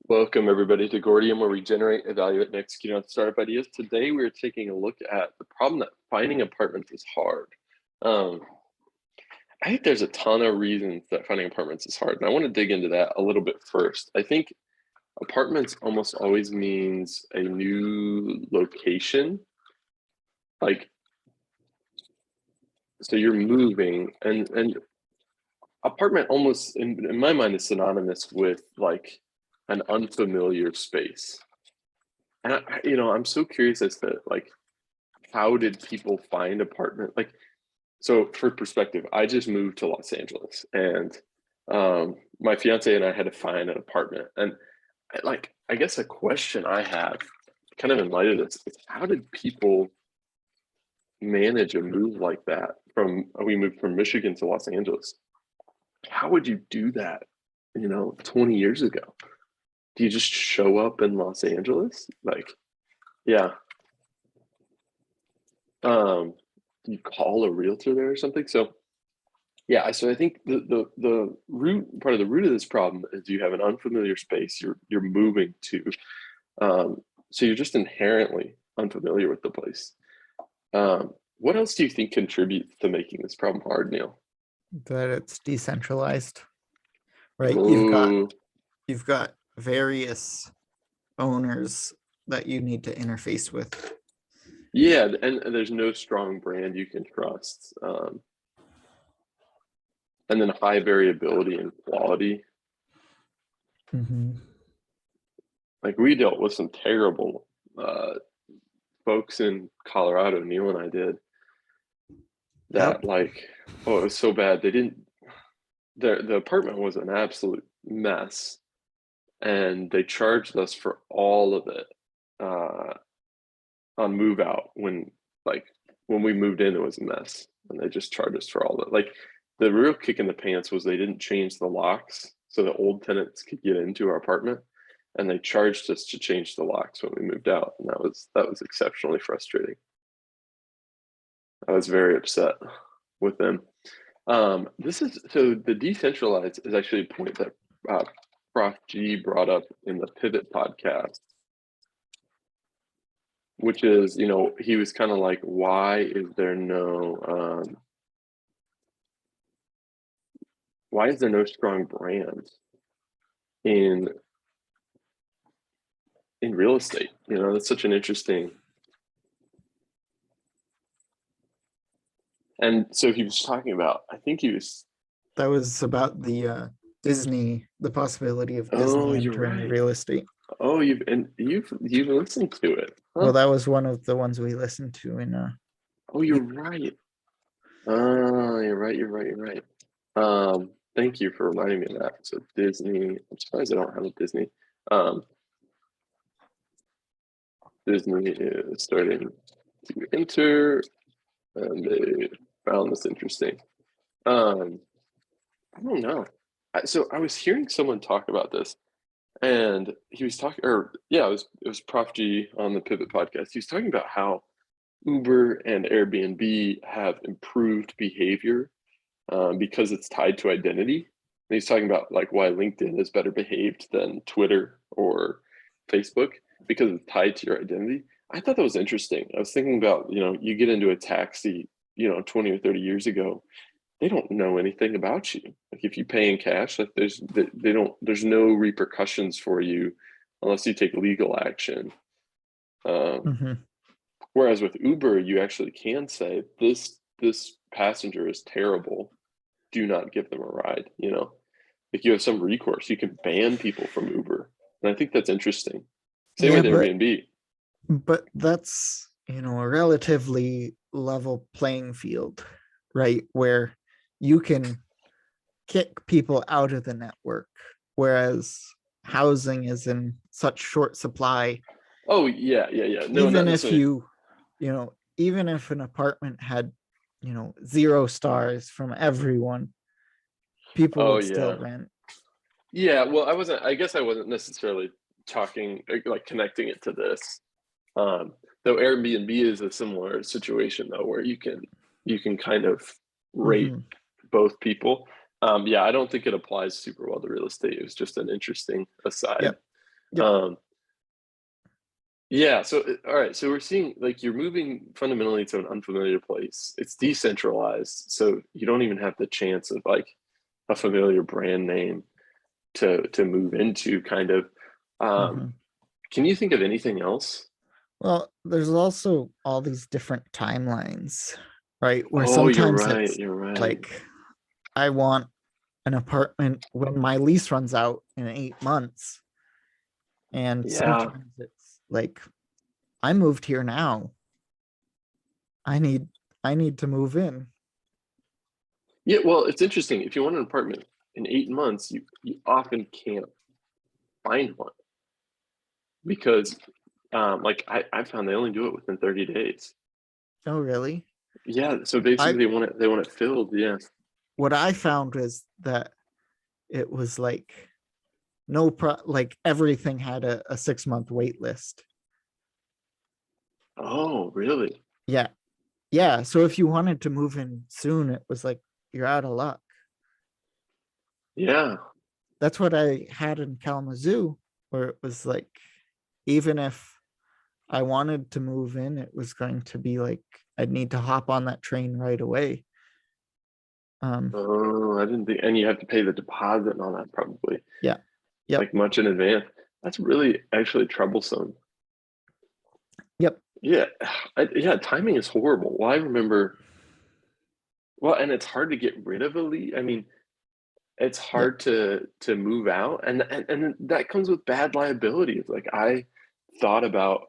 Welcome, everybody, to Gordium, where we generate, evaluate, and execute on startup ideas. Today, we're taking a look at the problem that finding apartments is hard. I think there's a ton of reasons that finding apartments is hard, and I want to dig into that a little bit first. I think apartments almost always means a new location. Like, so you're moving, and apartment almost, in my mind, is synonymous with like an unfamiliar space. And I'm so curious as to like, how did people find apartment? Like, so for perspective, I just moved to Los Angeles, and my fiance and I had to find an apartment. And I guess a question I have, kind of in light of this, is how did people manage a move like that? We moved from Michigan to Los Angeles. How would you do that? 20 years ago. Do you just show up in Los Angeles? Like, yeah. Do you call a realtor there or something? So yeah, so I think the root part of the root of this problem is you have an unfamiliar space you're moving to. So you're just inherently unfamiliar with the place. What else do you think contributes to making this problem hard, Neil? That it's decentralized, right? Ooh, You've got various owners that you need to interface with. yeah, and there's no strong brand you can trust. And then high variability in quality. Like, we dealt with some terrible folks in Colorado, Neil and I did, that Yep. like, oh, it was so bad. The apartment was an absolute mess, and they charged us for all of it on move out. When we moved in, it was a mess, and they just charged us for all of it. Like, the real kick in the pants was they didn't change the locks so the old tenants could get into our apartment, and they charged us to change the locks when we moved out, and that was exceptionally frustrating. I was very upset with them. This is so the decentralized is actually a point that Prof G brought up in the Pivot podcast, which is, he was kind of like, why is there no strong brand in real estate? That's such an interesting. And so he was talking about, I think he was. That was about the Disney, the possibility of Disney Oh, you're entering right. real estate. Oh, you've listened to it, huh? Well, that was one of the ones we listened to in Oh, you're right. Oh, you're right. You're right. You're right. Thank you for reminding me of that. So Disney, I'm surprised I don't have a Disney. Disney is starting to enter, and they found this interesting. I don't know. So I was hearing someone talk about this, and he was talking, or yeah, it was Prof G on the Pivot podcast. He was talking about how Uber and Airbnb have improved behavior because it's tied to identity. And he's talking about like why LinkedIn is better behaved than Twitter or Facebook because it's tied to your identity. I thought that was interesting. I was thinking about, you get into a taxi, 20 or 30 years ago, they don't know anything about you. Like, if you pay in cash, like there's no repercussions for you unless you take legal action. Whereas with Uber, you actually can say this passenger is terrible. Do not give them a ride. Like, you have some recourse. You can ban people from Uber, and I think that's interesting. Same yeah, with Airbnb. but that's a relatively level playing field, right? Where you can kick people out of the network, whereas housing is in such short supply. Oh yeah, yeah, yeah. No, not Even if necessarily. even if an apartment had 0 stars from everyone, people Oh would still yeah, rent. yeah. Well, I guess I wasn't necessarily talking like connecting it to this. Though Airbnb is a similar situation though, where you can kind of rate both people. Yeah, I don't think it applies super well to real estate. It was just an interesting aside. Yep. Yep. Um, yeah. So, all right. So we're seeing like you're moving fundamentally to an unfamiliar place. It's decentralized, so you don't even have the chance of like a familiar brand name to move into. Kind of. Um, hmm can you think of anything else? Well, there's also all these different timelines, right? Where Oh, you're sometimes right. it's You're right. like, I want an apartment when my lease runs out in 8 months. And Yeah. sometimes it's like, I moved here now. I need I need to move in. Yeah. Well, it's interesting. If you want an apartment in 8 months, you often can't find one because, like I found they only do it within 30 days. Oh, really? Yeah. So I basically, they want it filled. Yeah. What I found was that it was like like everything had a 6 month wait list. Oh, really? Yeah. Yeah. So if you wanted to move in soon, it was like you're out of luck. Yeah. That's what I had in Kalamazoo, where it was like, even if I wanted to move in, it was going to be like I'd need to hop on that train right away. Um, Oh, I didn't think, and you have to pay the deposit and all that probably yeah. Yep. like much in advance. That's really actually troublesome. Yep. Yeah. Yeah. Timing is horrible. Well, I remember, well, and it's hard to get rid of a lead. I mean, it's Yep. hard to move out and that comes with bad liabilities. Like I thought about,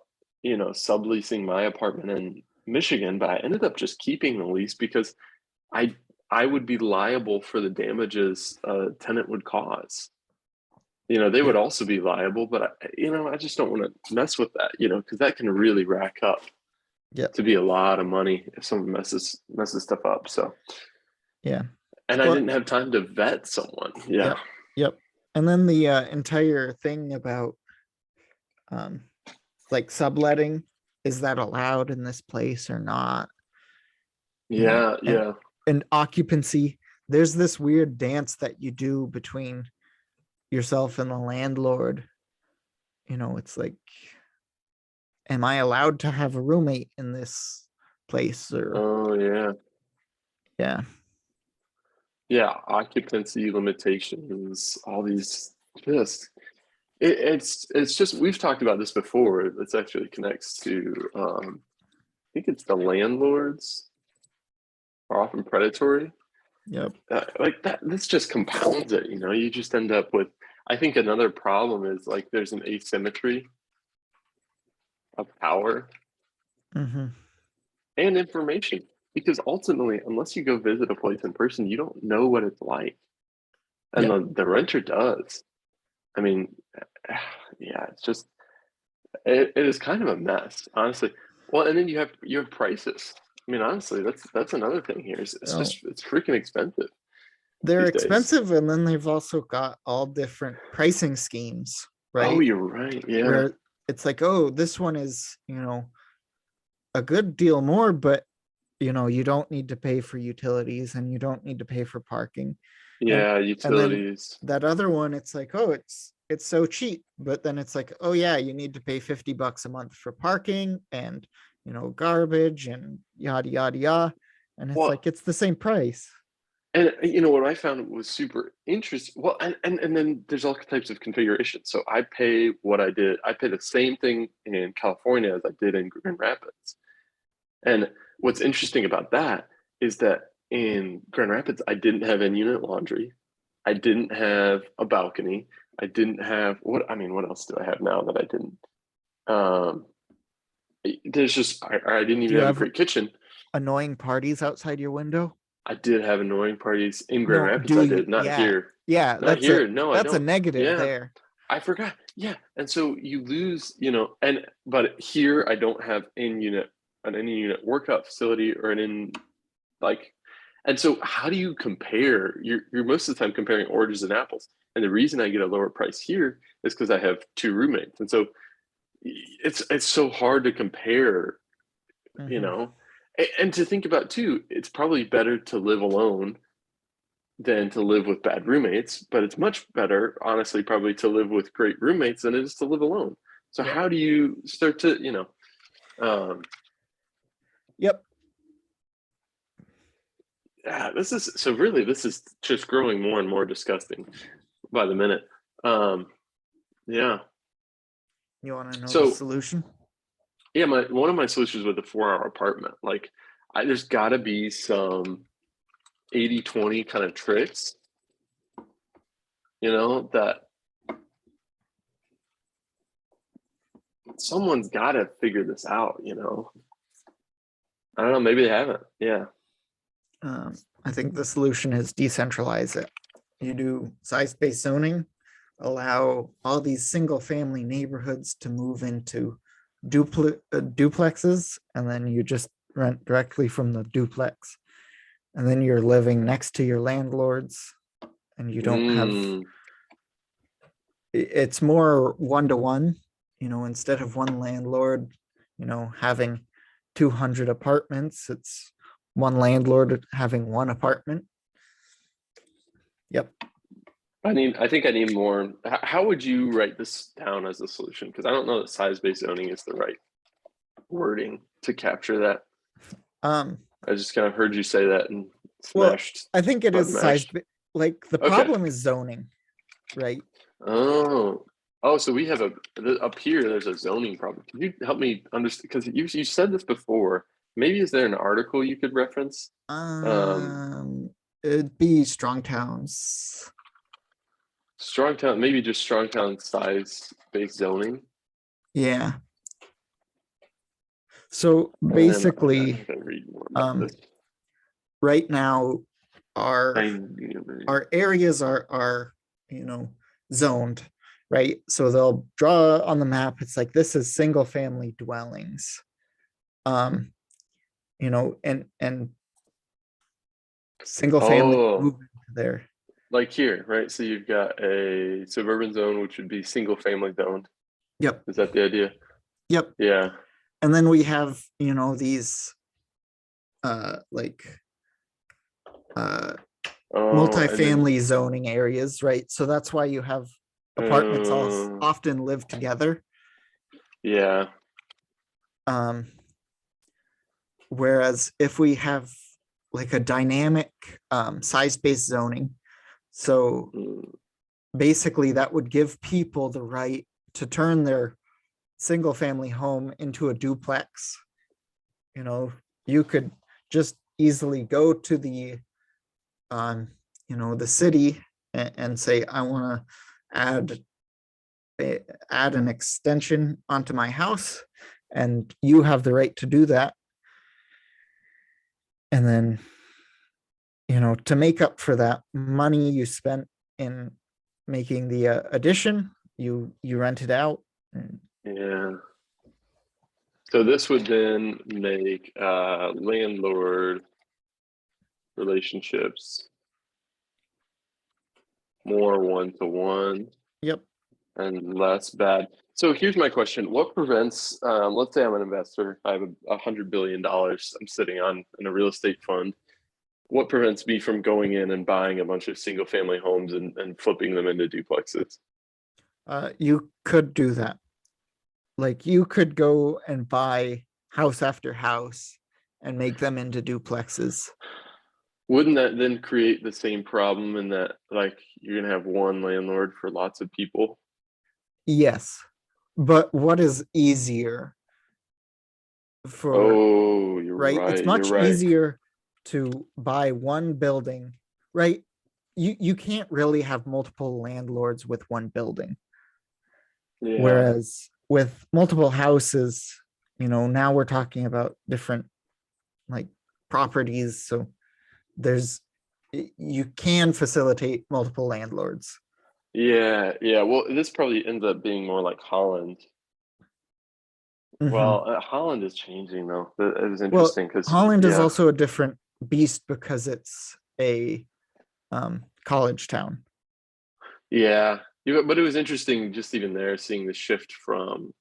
subleasing my apartment in Michigan, but I ended up just keeping the lease because I I would be liable for the damages a tenant would cause. They would Yep. also be liable, but I just don't want to mess with that, because that can really rack up Yep. to be a lot of money if someone messes stuff up. So, Yeah. and I Well, didn't have time to vet someone. Yeah. yep. Yep. And then the entire thing about um like subletting, is that allowed in this place or not? Yeah, And yeah. occupancy, there's this weird dance that you do between yourself and the landlord. It's like, am I allowed to have a roommate in this place? Or Oh, yeah. yeah. Yeah, occupancy limitations, all these just it's just we've talked about this before. It's actually connects to I think it's the landlords are often predatory. Yep. Like that this just compounds it, you just end up with I think another problem is like there's an asymmetry of power hmm and information because ultimately unless you go visit a place in person, you don't know what it's like. And Yep. the renter does. I mean, yeah, it's just it is kind of a mess, honestly. Well, and then you have prices. I mean, honestly, that's another thing here. It's Oh, just it's freaking expensive they're these days. expensive, and then they've also got all different pricing schemes, Oh, right? you're right. Yeah. Where it's like, oh, this one is, a good deal more, but you don't need to pay for utilities, and you don't need to pay for parking. and Yeah, and then utilities. that other one, it's like, oh, it's so cheap, but then it's like, oh yeah, you need to pay $50 a month for parking, and garbage, and yada yada yada. And it's Well, like, it's the same price. and what I found was super interesting. Well, and then there's all types of configurations. So I pay what I did. I pay the same thing in California as I did in Grand Rapids. And what's interesting about that is that in Grand Rapids, I didn't have in-unit laundry. I didn't have a balcony. I didn't have what else do I have now that I didn't? Um, there's just I didn't Do even you have a have great kitchen. annoying parties outside your window? I did have annoying parties in Grand No, Rapids. do I you? did not Yeah. here. Yeah, Not here. No, I that's a don't. negative Yeah, there. I forgot. Yeah, and so you lose, and but here I don't have an in-unit workout facility or an in like, and so how do you compare? You're most of the time comparing oranges and apples, and the reason I get a lower price here is because I have two roommates, and so it's so hard to compare, you hmm know, and to think about too. It's probably better to live alone than to live with bad roommates, but it's much better, honestly, probably to live with great roommates than it is to live alone. So Yep. how do you start to, um, Yep. yeah, this is just growing more and more disgusting by the minute. Um, yeah. You want to know the So solution? yeah, my one of my solutions with the 4 hour apartment, like there's gotta be some 80/20 kind of tricks, that someone's gotta figure this out. I don't know, maybe they haven't. Yeah. I think the solution is decentralize it. You do size-based zoning, allow all these single-family neighborhoods to move into duplexes, and then you just rent directly from the duplex. And then you're living next to your landlords, and you don't have. Mm. It's more one-to-one, instead of one landlord, having 200 apartments. It's one landlord having one apartment. Yep. I think I need more. How would you write this down as a solution? Because I don't know that size-based zoning is the right wording to capture that. Um, I just kind of heard you say that and well, smashed, I think it button is size, mashed. like the Okay. problem is zoning, right? Oh, so we have up here. There's a zoning problem. Can you help me understand? Because you said this before. Maybe is there an article you could reference? Um, Um, it'd be strong towns. Strong town, maybe just strong town size-based zoning, Yeah. So and then basically, I gotta read more about um, this. right now, our I our areas are zoned, right? So they'll draw on the map. It's like this is single family dwellings. Um, and single family move Oh, into there. like here, right? So you've got a suburban zone, which would be single family zoned. Yep. Is that the idea? Yep. Yeah. And then we have, these like uh Oh, and then multifamily zoning areas, right? So that's why you have apartments all uh, often live together. yeah. Um, whereas if we have like a dynamic size-based zoning, so Mm. basically that would give people the right to turn their single family home into a duplex. You know, you could just easily go to the city and say, I want to add add an extension onto my house, and you have the right to do that. And then, to make up for that money you spent in making the addition, you rent it out. Yeah. So this would then make landlord relationships more one-to-one Yep. and less bad. So here's my question: what prevents? Let's say I'm an investor. I have $100 billion I'm sitting on in a real estate fund. What prevents me from going in and buying a bunch of single-family homes and flipping them into duplexes? You could do that. Like you could go and buy house after house and make them into duplexes. Wouldn't that then create the same problem in that, like, you're gonna have one landlord for lots of people? Yes. But what is easier for, Oh, you're right? It's right. You're much right. easier to buy one building, right? You can't really have multiple landlords with one building. Yeah. Whereas with multiple houses, now we're talking about different like properties. So there's you can facilitate multiple landlords. Yeah. Yeah. Well, this probably ends up being more like Holland. Mhm. Well, Holland is changing though. It was Well, interesting because Holland is yeah, also a different beast because it's a college town. yeah. But it was interesting just even there seeing the shift from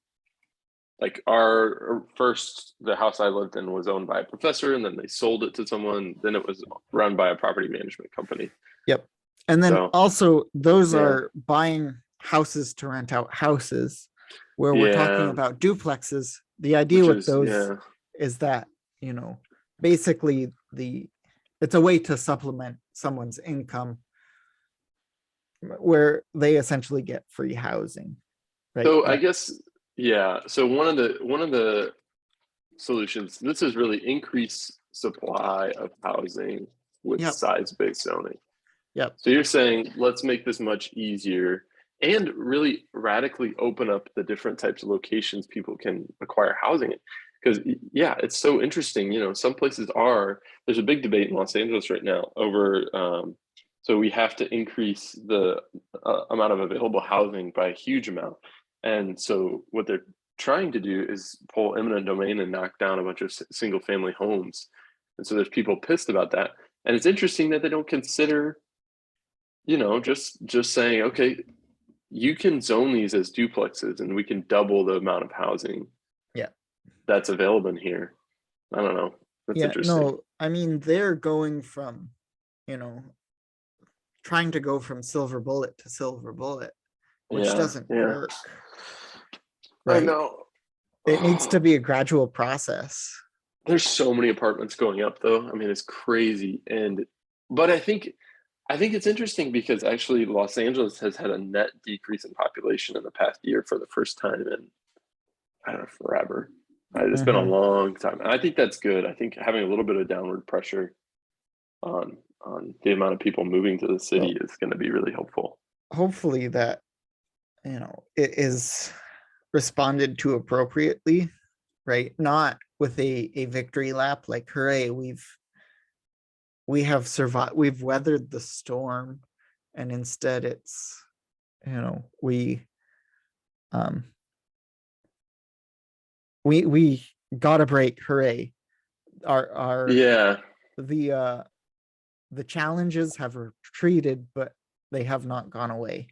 like our first the house I lived in was owned by a professor and then they sold it to someone. Then it was run by a property management company. Yep. And then So also those yeah, are buying houses to rent out houses, where we're talking yeah, about duplexes. The idea which with is those yeah. is that, basically it's a way to supplement someone's income where they essentially get free housing, right? So I That guess yeah. So one of the solutions, this is really increase supply of housing with Yep. size-based zoning. Yep. So you're saying let's make this much easier and really radically open up the different types of locations people can acquire housing in. Because yeah, it's so interesting. Some places are. There's a big debate in Los Angeles right now over. So we have to increase the amount of available housing by a huge amount, and so what they're trying to do is pull eminent domain and knock down a bunch of single family homes, and so there's people pissed about that. And it's interesting that they don't consider just saying, okay, you can zone these as duplexes and we can double the amount of housing Yeah. that's available in here. I don't know. That's Yeah. interesting. No, I mean, they're going from, you know, trying to go from silver bullet to silver bullet, which Yeah, doesn't yeah. work, I right? know. It needs to be a gradual process. There's so many apartments going up though. I mean, it's crazy. But I think it's interesting because actually Los Angeles has had a net decrease in population in the past year for the first time in I don't know, forever. It's been a Mhm. long time. And I think that's good. I think having a little bit of downward pressure on the amount of people moving to the city Well, is going to be really helpful. hopefully that, it is responded to appropriately, right? Not with a victory lap like, hooray, we have survived, we've weathered the storm, and instead it's, we um we got a break, hooray. Our Yeah. the challenges have retreated, but they have not gone away.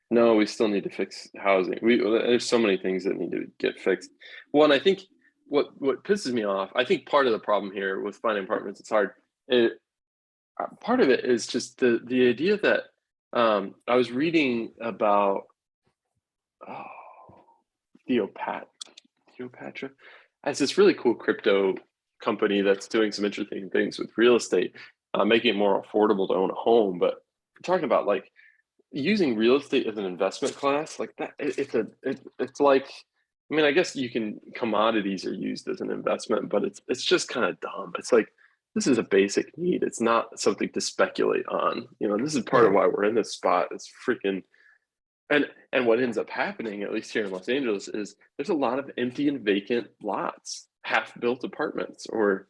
No, we still need to fix housing. There's so many things that need to get fixed. Well, and I think what pisses me off, I think part of the problem here with finding apartments, it's hard. Part of it is just the idea that I was reading about oh, Theopat Cleopatra has this really cool crypto company that's doing some interesting things with real estate, making it more affordable to own a home. But we're talking about like using real estate as an investment class, like that. It's like, I mean, I guess you can commodities are used as an investment, but it's just kind of dumb. It's like this is a basic need. It's not something to speculate on. This is part of Yeah. why we're in this spot. It's freaking and what ends up happening, at least here in Los Angeles, is there's a lot of empty and vacant lots, half-built apartments, or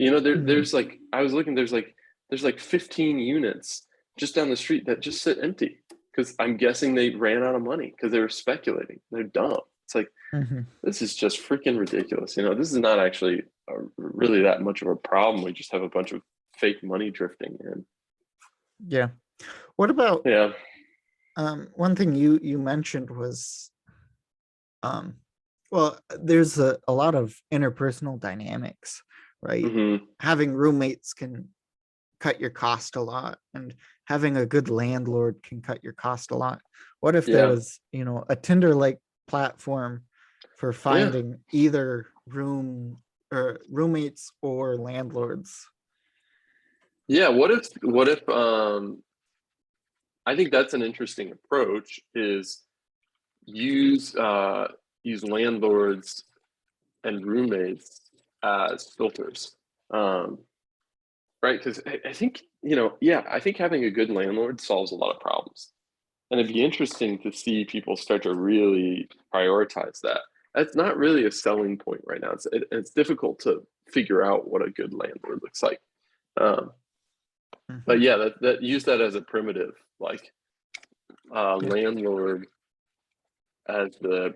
Mhm. there's like I was looking, there's like 15 units just down the street that just sit empty because I'm guessing they ran out of money because they were speculating. They're dumb. It's like Mhm. this is just freaking ridiculous. This is not actually really that much of a problem. We just have a bunch of fake money drifting in. Yeah. What about Yeah. one thing you mentioned was, um well, there's a lot of interpersonal dynamics, right? Hmm. Having roommates can cut your cost a lot, and having a good landlord can cut your cost a lot. What if there Yeah. was, a Tinder like platform for Yeah. finding either roommates or landlords? Yeah. What if I think that's an interesting approach is use use landlords and roommates as filters. Um, right? Because I think, yeah, I think having a good landlord solves a lot of problems. And it'd be interesting to see people start to really prioritize that. That's not really a selling point right now. It's difficult to figure out what a good landlord looks like. Um, but Mhm. yeah, that use that as a primitive, like Yeah. landlord as the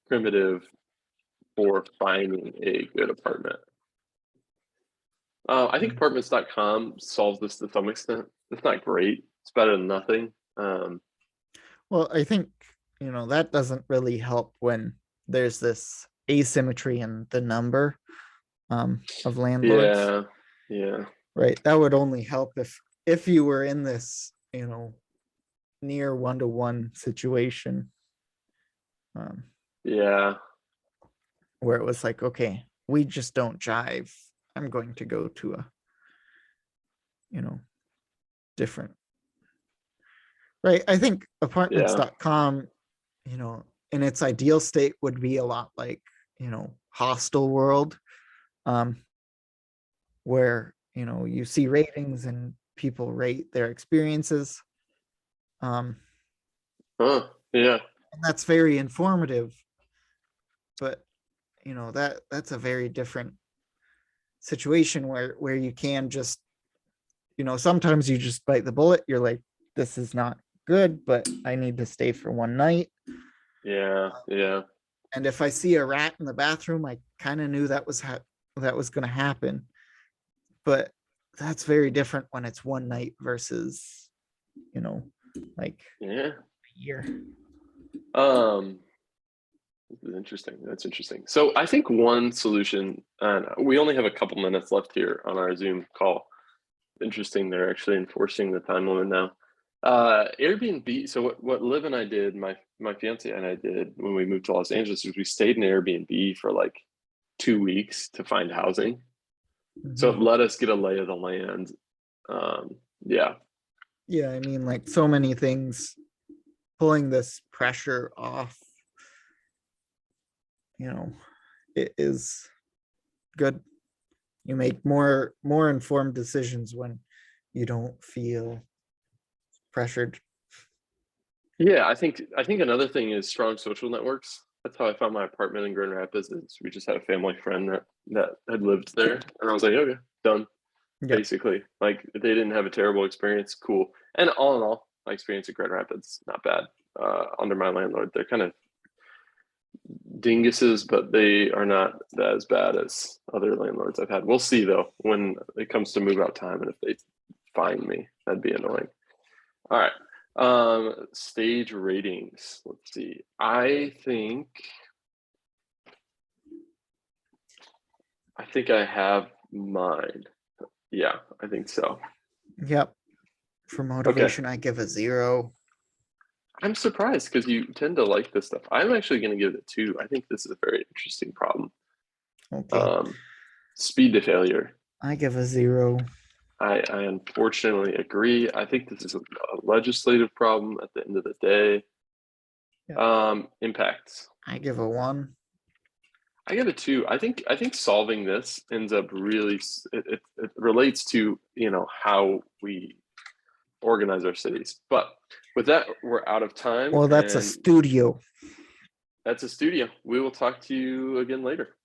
primitive for finding a good apartment. I think Mm. apartments.com solves this to some extent. It's not great. It's better than nothing. Well, I think, that doesn't really help when there's this asymmetry in the number of landlords, Yeah, yeah, right? That would only help if if you were in this, near one-to-one situation, um, Yeah. where it was like, okay, we just don't jive. I'm going to go to a, different, right? I think Yeah. apartments.com, in its ideal state would be a lot like, hostel world, um, where, you see ratings and people rate their experiences. Um, Huh. Yeah. and that's very informative, but that's a very different situation where you can just, sometimes you just bite the bullet. You're like, this is not good, but I need to stay for one night. Yeah. Yeah. And if I see a rat in the bathroom, I kind of knew that was going to happen. But that's very different when it's one night versus, you know, like Yeah. a year. Um, this is interesting. That's interesting. So I think one solution, and we only have a couple minutes left here on our Zoom call. Interesting, they're actually enforcing the time limit now. Airbnb. So what Liv and I did, my fiance and I did when we moved to Los Angeles, is we stayed in Airbnb for like 2 weeks to find housing. So it Mhm. let us get a lay of the land. Yeah, Yeah, I mean, like so many things, pulling this pressure off, you know, it is good. You make more informed decisions when you don't feel pressured. yeah. I think another thing is strong social networks. That's how I found my apartment in Grand Rapids. Is we just had a family friend that had lived there, and I was like, okay, done. Yeah. Basically, like they didn't have a terrible experience. Cool. And all in all, my experience at Grand Rapids not bad. Under my landlord, they're kind of dinguses, but they are not as bad as other landlords I've had. We'll see though when it comes to move out time and if they find me, that'd be annoying. All right. Stage ratings. Let's see. I think I have mine. Yeah, I think so. Yep. For Okay. motivation, I give a 0. I'm surprised because you tend to like this stuff. I'm actually going to give it 2. I think this is a very interesting problem. Okay. Um, speed to failure. I give a 0. I unfortunately agree. I think this is a legislative problem at the end of the day. Yep. Impacts. I give a 1. I give it 2. I think solving this ends up really it relates to how we organize our cities. But with that, we're out of time, Well, that's a and studio. that's a studio. We will talk to you again later.